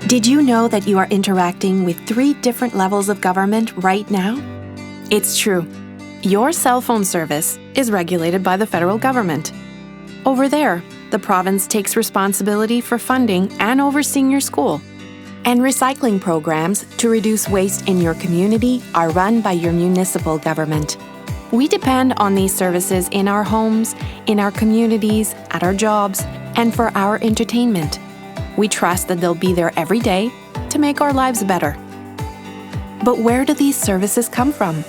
Did you know that you are interacting with 3 different levels of government right now? It's true. Your cell phone service is regulated by the federal government. Over there, the province takes responsibility for funding and overseeing your school. And recycling programs to reduce waste in your community are run by your municipal government. We depend on these services in our homes, in our communities, at our jobs, and for our entertainment. We trust that they'll be there every day to make our lives better. But where do these services come from?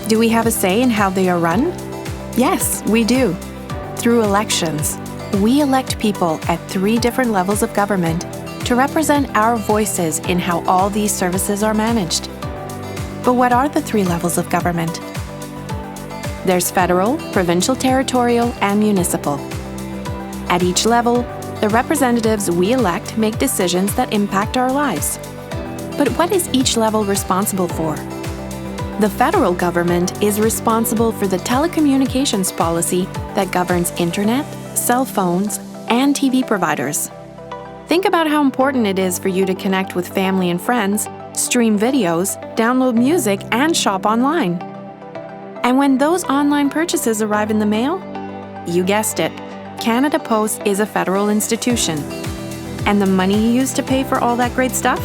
Do we have a say in how they are run? Yes, we do. Through elections. We elect people at 3 different levels of government to represent our voices in how all these services are managed. But what are the 3 levels of government? There's federal, provincial, territorial, and municipal. At each level, the representatives we elect make decisions that impact our lives. But what is each level responsible for? The federal government is responsible for the telecommunications policy that governs internet, cell phones, and TV providers. Think about how important it is for you to connect with family and friends, stream videos, download music, and shop online. And when those online purchases arrive in the mail, you guessed it, Canada Post is a federal institution. And the money you use to pay for all that great stuff?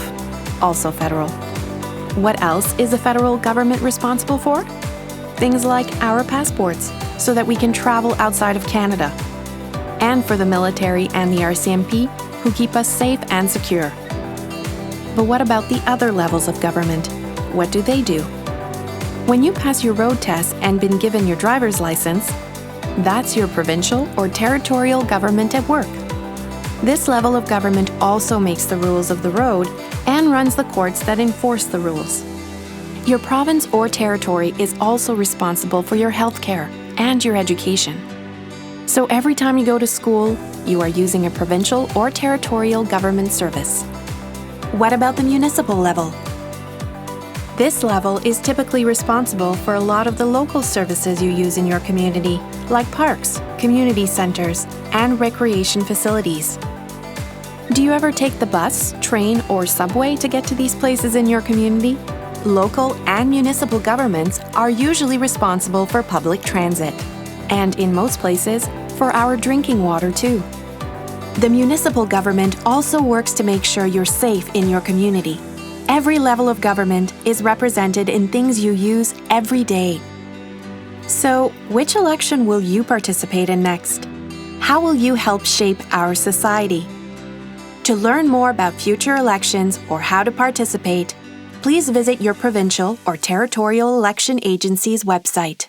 Also federal. What else is the federal government responsible for? Things like our passports, so that we can travel outside of Canada. And for the military and the RCMP, who keep us safe and secure. But what about the other levels of government? What do they do? When you pass your road test and been given your driver's license, that's your provincial or territorial government at work. This level of government also makes the rules of the road and runs the courts that enforce the rules. Your province or territory is also responsible for your healthcare and your education. So every time you go to school, you are using a provincial or territorial government service. What about the municipal level? This level is typically responsible for a lot of the local services you use in your community, like parks, community centers, and recreation facilities. Do you ever take the bus, train, or subway to get to these places in your community? Local and municipal governments are usually responsible for public transit, and in most places, for our drinking water too. The municipal government also works to make sure you're safe in your community. Every level of government is represented in things you use every day. So, which election will you participate in next? How will you help shape our society? To learn more about future elections or how to participate, please visit your provincial or territorial election agency's website.